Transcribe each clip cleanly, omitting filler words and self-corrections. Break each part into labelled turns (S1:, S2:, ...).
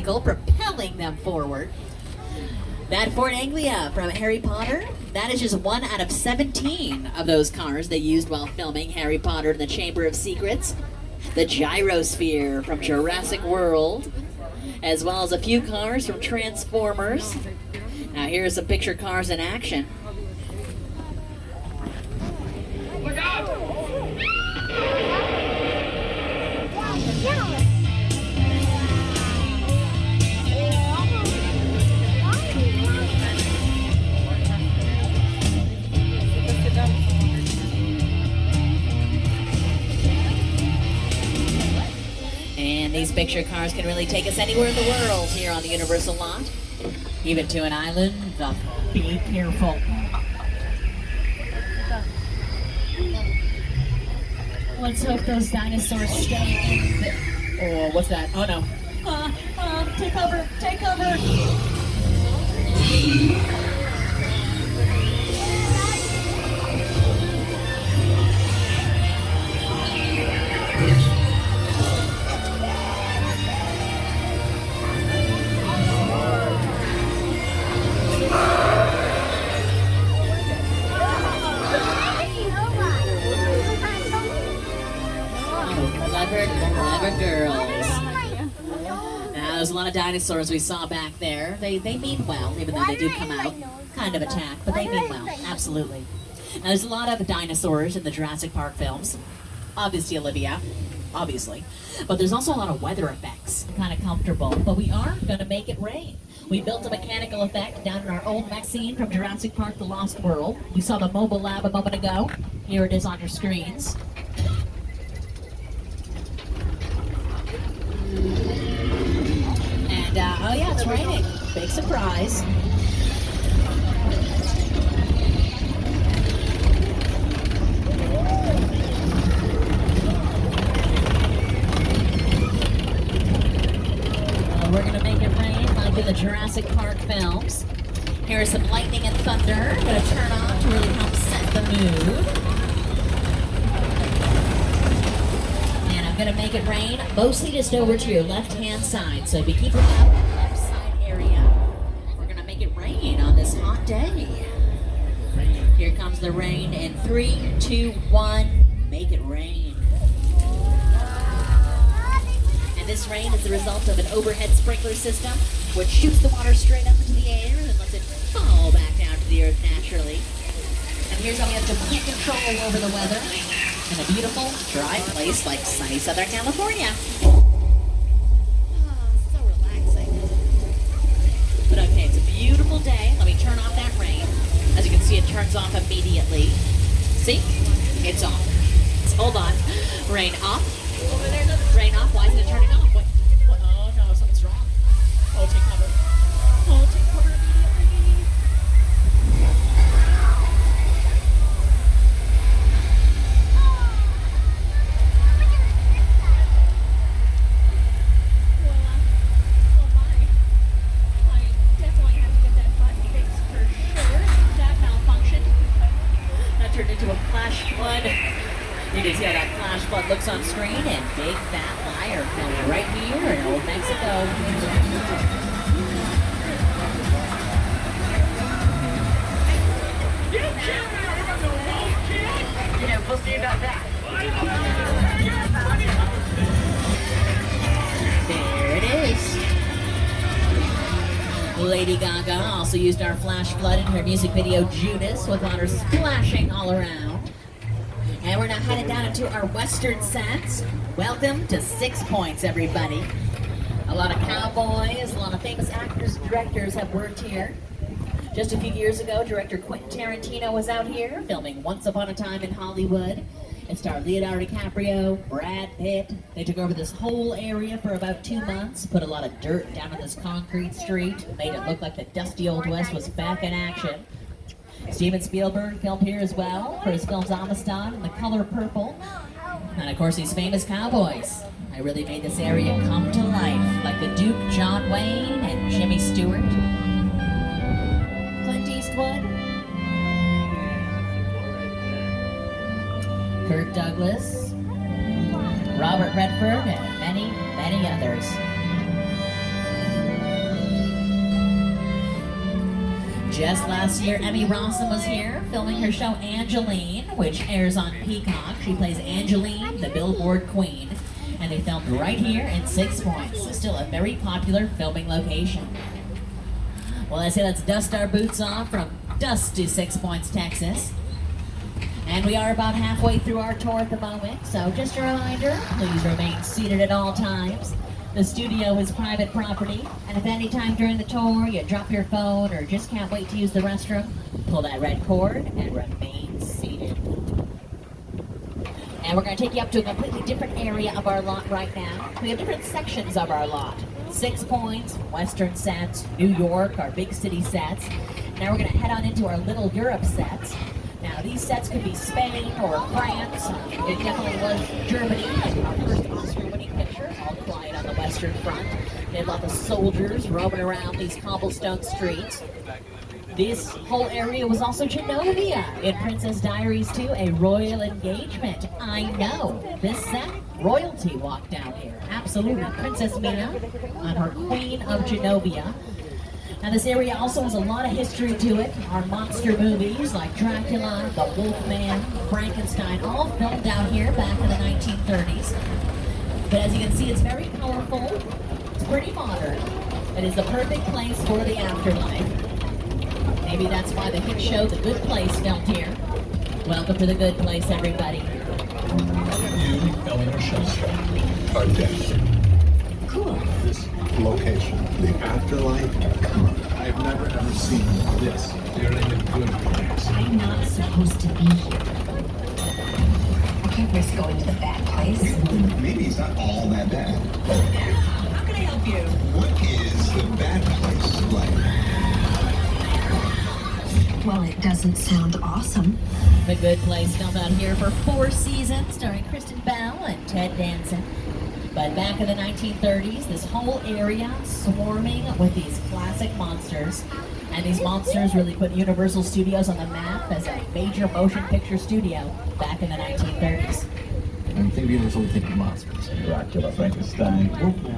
S1: propelling them forward. That Ford Anglia from Harry Potter, that is just 1 out of 17 of those cars they used while filming Harry Potter and the Chamber of Secrets. The Gyrosphere from Jurassic World, as well as a few cars from Transformers. Now here's some picture cars in action.
S2: Look out!
S1: And these picture cars can really take us anywhere in the world here on the Universal lot. Even to an island of Be Careful. Let's hope those dinosaurs stay in the... Oh, what's that? Oh no. Take cover! Take cover! Clever girls. Now, there's a lot of dinosaurs we saw back there. They mean well, even though they do come out kind of attack, but they mean well, absolutely. Now, there's a lot of dinosaurs in the Jurassic Park films. Obviously, Olivia. Obviously. But there's also a lot of weather effects. Kind of comfortable. But we are going to make it rain. We built a mechanical effect down in our old mech scene from Jurassic Park: The Lost World. We saw the mobile lab a moment ago. Here it is on your screens. And, oh yeah, it's raining. Big surprise. We're going to make it rain like in the Jurassic Park films. Here's some lightning and thunder. I'm going to turn on to really help set the mood. And I'm going to make it rain mostly just over to your left-hand side. So if you keep looking up at the left side area, we're going to make it rain on this hot day. Here comes the rain in 3, 2, 1. Make it rain. And this rain is the result of an overhead sprinkler system, which shoots the water straight up into the air and lets it fall back down to the earth naturally. And here's how we have complete control over the weather in a beautiful, dry place like sunny Southern California. Oh, so relaxing. But okay, it's a beautiful day. Let me turn off that rain. As you can see, it turns off immediately. See? It's off. Hold on. Rain off. Rain off. Why isn't it turning off? What? Oh no, something's wrong. Oh, take cover. Oh, take cover immediately. Oh my. I definitely have to get that button fixed for sure. That malfunctioned. That turned into a flash flood. You can see how that flash flood looks on screen, and Big Fat Liar filming right here in Old Mexico. You know, we'll see about that. There it is. Lady Gaga also used our flash flood in her music video Judas, with water splashing all around. And we're now headed down into our western sets. Welcome to 6 Points, everybody. A lot of cowboys, a lot of famous actors and directors have worked here. Just a few years ago, director Quentin Tarantino was out here filming Once Upon a Time in Hollywood. It starred Leonardo DiCaprio, Brad Pitt. They took over this whole area for about 2 months, put a lot of dirt down on this concrete street, made it look like the dusty Old West was back in action. Steven Spielberg filmed here as well for his films Amistad and The Color Purple. And of course these famous cowboys. I really made this area come to life, like the Duke, John Wayne, and Jimmy Stewart. Clint Eastwood. Kirk Douglas. Robert Redford, and many, many others. Just last year, Emmy Rossum was here filming her show Angeline, which airs on Peacock. She plays Angeline, the Billboard Queen, and they filmed right here in Six Points, still a very popular filming location. Well, I say let's dust our boots off from dusty Six Points, Texas. And we are about halfway through our tour at the moment, so just a reminder, please remain seated at all times. The studio is private property, and if any time during the tour you drop your phone or just can't wait to use the restroom, pull that red cord and remain seated. And we're going to take you up to a completely different area of our lot right now. We have different sections of our lot. 6 Points, Western sets, New York, our big city sets. Now we're going to head on into our Little Europe sets. Now these sets could be Spain or France. It definitely was Germany, our first Oscar-winning picture, All Quiet on the Western Front. They had lots of soldiers roaming around these cobblestone streets. This whole area was also Genovia in Princess Diaries 2, a royal engagement. I know, this set, royalty walked down here. Absolutely, Princess Mina on her Queen of Genovia. Now this area also has a lot of history to it. Our monster movies like Dracula, The Wolfman, Frankenstein, all filmed out here back in the 1930s. But as you can see, it's very colorful, it's pretty modern. It is the perfect place for the afterlife. Maybe that's why the hit show The Good Place filmed here. Welcome to The Good Place, everybody.
S3: You filming your show
S4: Are dead.
S1: Cool.
S4: This location, the afterlife, come on.
S3: I've never ever seen this. You're in a good place.
S5: I'm not supposed to be here. I can't risk going to the bad place.
S6: Maybe it's not all that bad.
S5: How can I help you?
S6: What is the bad place like?
S5: Well, it doesn't sound awesome.
S1: The Good Place filmed out here for 4 seasons, starring Kristen Bell and Ted Danson. But back in the 1930s, this whole area swarming with these classic monsters. And these monsters really put Universal Studios on the map as a major motion picture studio back in the 1930s.
S3: And maybe you was only thinking monsters.
S4: Dracula, Frankenstein,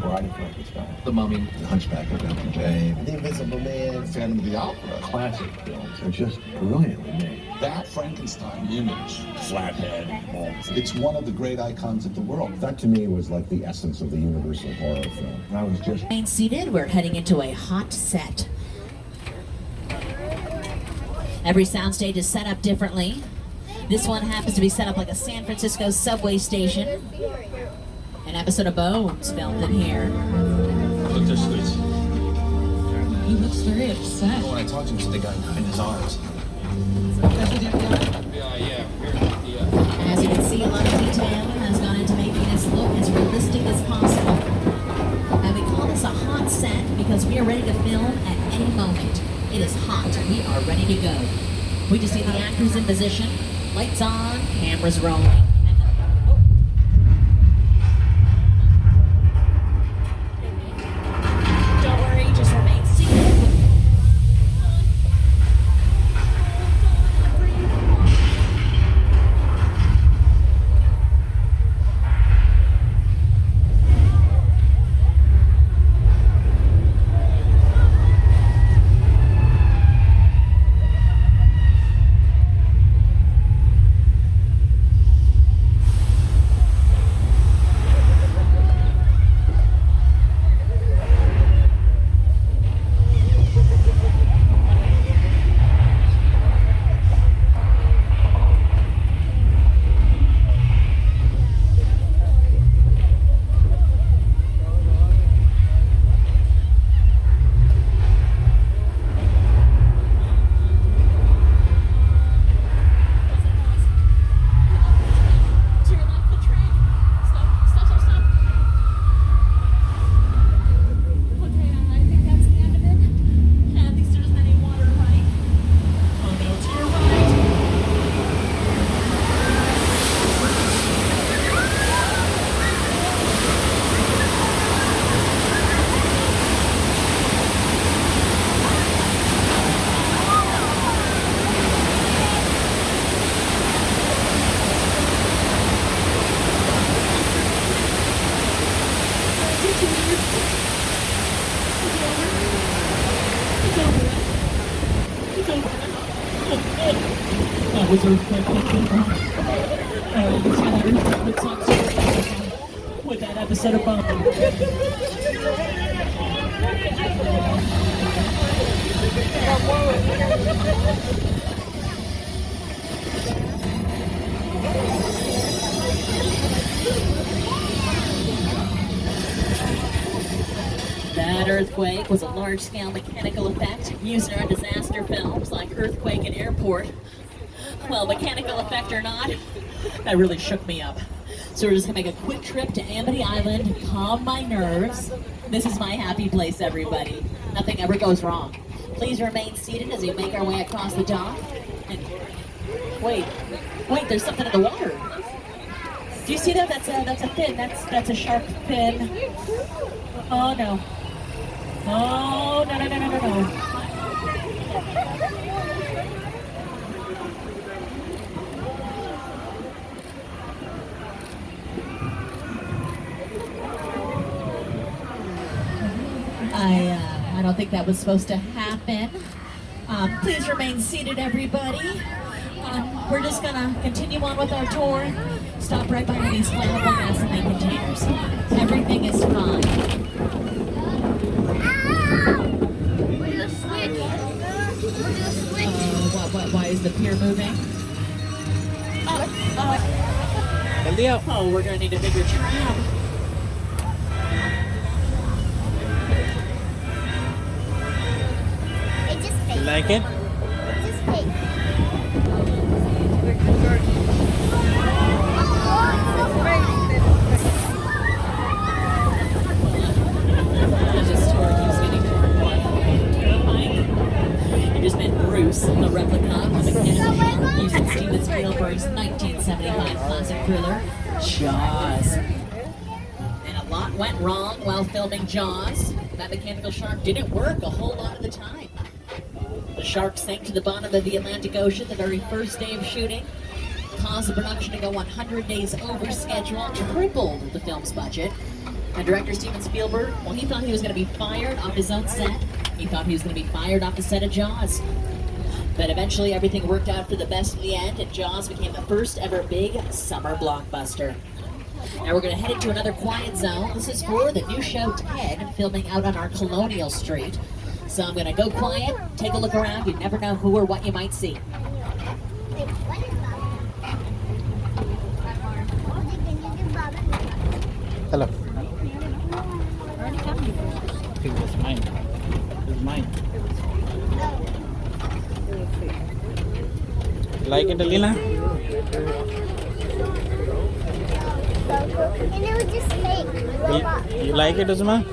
S4: Bride of Frankenstein,
S3: The Mummy.
S4: The Hunchback of Notre Dame,
S6: The Invisible Man, Phantom of the Opera.
S4: classic films are just brilliantly made.
S6: That Frankenstein image,
S4: Flathead, balls.
S6: it's one of the great icons of the world.
S7: That to me was like the essence of the Universal horror film. I was just
S1: Remain seated, we're heading into a hot set. Every soundstage is set up differently. This one happens to be set up like a San Francisco subway station. An episode of Bones filmed in here.
S3: Look, they're sweets.
S5: He looks very upset.
S3: When I talked to him, he said the guy behind his arms.
S1: As you can see, a lot of detail has gone into making this look as realistic as possible. And we call this a hot set because we are ready to film at any moment. It is hot. We are ready to go. We just need the actors in position. Lights on, cameras rolling. Don't worry, just remain seated.
S8: That was Earthquake. You see that Earthquake song with that episode of Bump.
S1: That earthquake was a large-scale mechanical effect used in our disaster films like Earthquake and Airport. Well, mechanical effect or not, that really shook me up. So we're just gonna make a quick trip to Amity Island, calm my nerves. This is my happy place, everybody. Nothing ever goes wrong. Please remain seated as we make our way across the dock. And wait, there's something in the water. Do you see that? That's a fin. That's a shark fin. Oh no. Oh no. I don't think that was supposed to happen. Please remain seated, everybody. We're just gonna continue on with our tour. Stop right by these flammable gasoline containers. Everything is fine. Why is the pier moving? Oh, we're gonna need a bigger tram.
S9: You like it? Just fake.
S1: This tour keeps getting more and more terrifying. I just met Bruce, a replica of the mechanical shark using Steven Spielberg's 1975 classic thriller, Jaws. And a lot went wrong while filming Jaws. That mechanical shark didn't work a whole lot of the time. The shark sank to the bottom of the Atlantic Ocean the very first day of shooting, caused the production to go 100 days over schedule, tripled the film's budget. And director Steven Spielberg, well, he thought he was going to be fired off his own set. He thought he was going to be fired off the set of Jaws. But eventually everything worked out for the best in the end, and Jaws became the first ever big summer blockbuster. Now we're going to head into another quiet zone. This is for the new show Ted, filming out on our Colonial Street. So I'm going to go quiet, take a look around. You never know who or what you might see.
S10: Hello. I think that's mine. It's mine. You like it, Alina?
S9: And it was just fake.
S10: You like it, Uzma?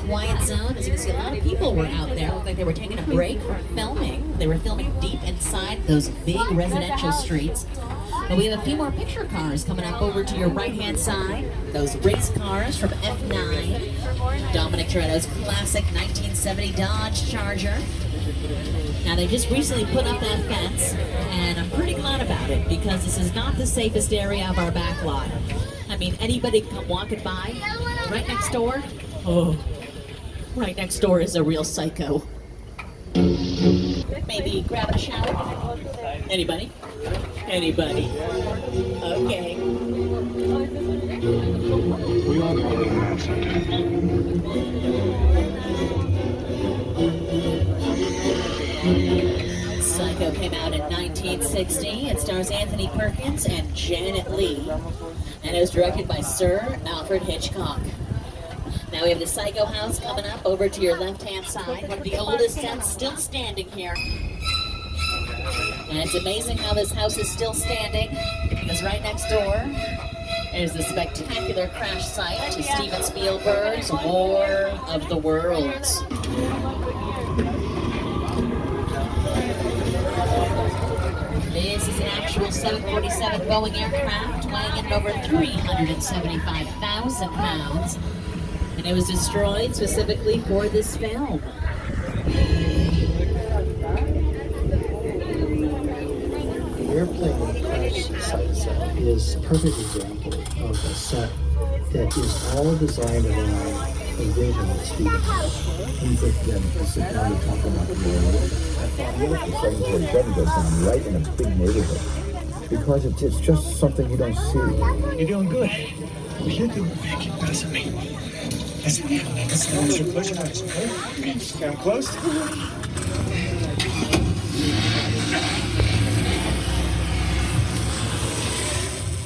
S1: Quiet zone. As you can see, a lot of people were out there. Looked like they were taking a break from filming. They were filming deep inside those big residential streets. But we have a few more picture cars coming up over to your right-hand side. Those race cars from F9. Dominic Toretto's classic 1970 Dodge Charger. Now, they just recently put up that fence, and I'm pretty glad about it, because this is not the safest area of our back lot. I mean, anybody can come walking by. Right next door, oh, right next door is a real psycho. Maybe grabbing a shower? Anybody? Anybody? Okay.
S3: We all know that man
S1: Psycho came out in 1960. It stars Anthony Perkins and Janet Leigh, and it was directed by Sir Alfred Hitchcock. Now we have the Psycho House coming up over to your left-hand side. One of the oldest sets still standing here. And it's amazing how this house is still standing, because right next door is the spectacular crash site to Steven Spielberg's War of the Worlds. This is an actual 747 Boeing aircraft weighing in over 375,000 pounds. And it was destroyed specifically for this film.
S11: The airplane crash site set is a perfect example of a set that is all designed around the vision of Steven.
S7: He took them to sit down and talk about the world. I thought, what if the 747 goes down right in a big neighborhood? Because it's just something you don't see.
S2: You're doing good. Well, you're doing very impress me. That's your pleasure, guys, okay? Come close.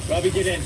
S2: Robbie, get in.